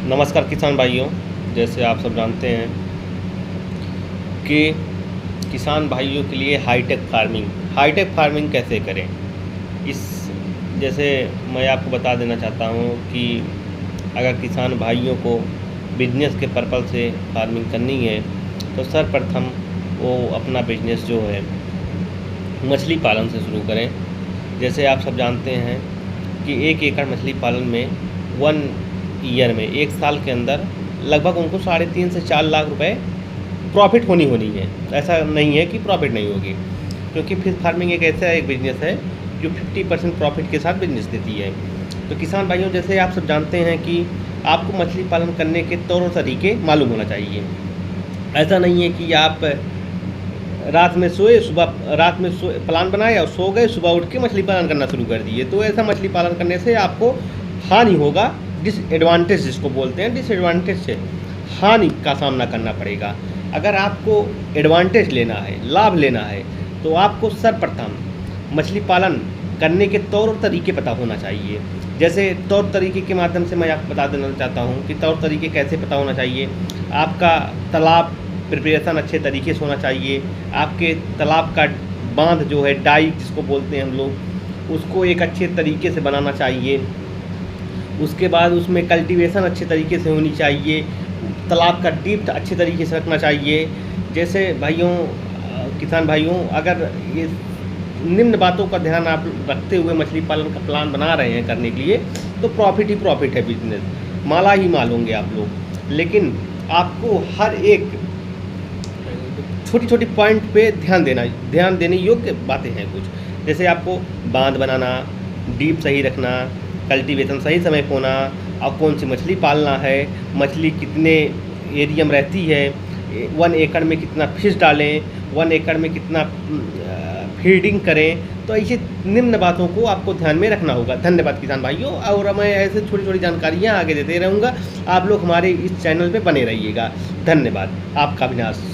नमस्कार किसान भाइयों। जैसे आप सब जानते हैं कि किसान भाइयों के लिए हाईटेक फार्मिंग कैसे करें, इस जैसे मैं आपको बता देना चाहता हूँ कि अगर किसान भाइयों को बिजनेस के पर्पज़ से फार्मिंग करनी है तो सर्वप्रथम वो अपना बिजनेस जो है मछली पालन से शुरू करें। जैसे आप सब जानते हैं कि 1 एकड़ मछली पालन में 1 ईयर में 1 साल के अंदर लगभग उनको 3.5 से 4 लाख रुपए प्रॉफिट होनी है। ऐसा नहीं है कि प्रॉफिट नहीं होगी, क्योंकि फिश फार्मिंग एक ऐसा एक बिज़नेस है जो 50% प्रॉफिट के साथ बिजनेस देती है। तो किसान भाइयों, जैसे आप सब जानते हैं कि आपको मछली पालन करने के तौर और तरीके मालूम होना चाहिए। ऐसा नहीं है कि आप रात में प्लान बनाए और सो गए, सुबह उठ के मछली पालन करना शुरू कर दिए, तो ऐसा मछली पालन करने से आपको हानि होगा। डिसएडवांटेज जिसको बोलते हैं, डिसएडवांटेज से हानि का सामना करना पड़ेगा। अगर आपको एडवांटेज लेना है, लाभ लेना है, तो आपको सर्वप्रथम मछली पालन करने के तौर और तरीके पता होना चाहिए। जैसे तौर तरीके के माध्यम से मैं आपको बता देना चाहता हूँ कि तौर तरीके कैसे पता होना चाहिए। आपका तालाब प्रिपरेशन अच्छे तरीके से होना चाहिए। आपके तालाब का बांध जो है, डाई जिसको बोलते हैं हम लोग, उसको एक अच्छे तरीके से बनाना चाहिए। उसके बाद उसमें कल्टीवेशन अच्छे तरीके से होनी चाहिए। तालाब का डीप्थ अच्छे तरीके से रखना चाहिए। जैसे भाइयों, किसान भाइयों, अगर ये निम्न बातों का ध्यान आप रखते हुए मछली पालन का प्लान बना रहे हैं करने के लिए, तो प्रॉफिट ही प्रॉफिट है। बिजनेस माला ही माल होंगे आप लोग। लेकिन आपको हर एक छोटी छोटी पॉइंट पे ध्यान देने योग्य बातें हैं कुछ। जैसे आपको बांध बनाना, डीप सही रखना, कल्टीवेशन सही समय पे होना, और कौन सी मछली पालना है, मछली कितने एरिया में रहती है, 1 एकड़ में कितना फिश डालें, 1 एकड़ में कितना फीडिंग करें, तो ऐसे निम्न बातों को आपको ध्यान में रखना होगा। धन्यवाद किसान भाइयों, और मैं ऐसे छोटी छोटी जानकारियाँ आगे देते रहूँगा। आप लोग हमारे इस चैनल पे बने रहिएगा। धन्यवाद। आपका अविनाश।